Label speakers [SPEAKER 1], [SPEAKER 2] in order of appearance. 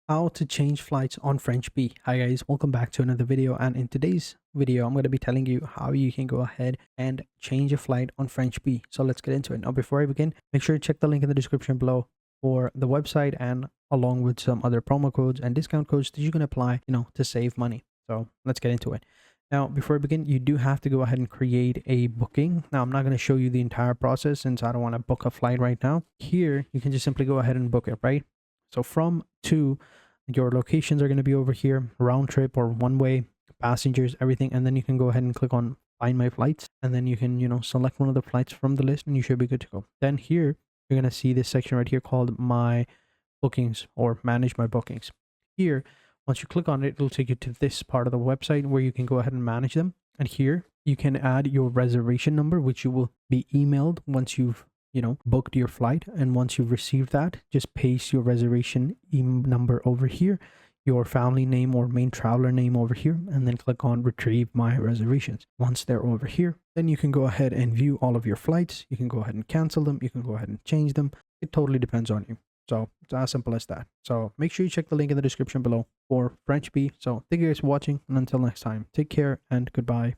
[SPEAKER 1] How to change flights on French Bee. Hi guys, welcome back to another video, and in today's video I'm going to be telling you how you can go ahead and change a flight on French Bee. So let's get into it. Now before I begin, make sure to check the link in the description below for the website and along with some other promo codes and discount codes that you can apply, to save money. So let's get into it. Now, before I begin, you do have to go ahead and create a booking. Now, I'm not going to show you the entire process since I don't want to book a flight right now. Here, you can just simply go ahead and book it, right? So from to your locations are going to be over here, round trip or one way, passengers, everything. And then you can go ahead and click on find my flights. And then you can, select one of the flights from the list and you should be good to go. Then here, you're going to see this section right here called my bookings or manage my bookings. Here, once you click on it, it'll take you to this part of the website where you can go ahead and manage them. And here you can add your reservation number, which you will be emailed once you've booked your flight. And once you've received that, just paste your reservation number over here, your family name or main traveler name over here, and then click on retrieve my reservations. Once they're over here, then you can go ahead and view all of your flights. You can go ahead and cancel them. You can go ahead and change them. It totally depends on you. So it's as simple as that. So make sure you check the link in the description below for French Bee. So thank you guys for watching, and until next time, take care and goodbye.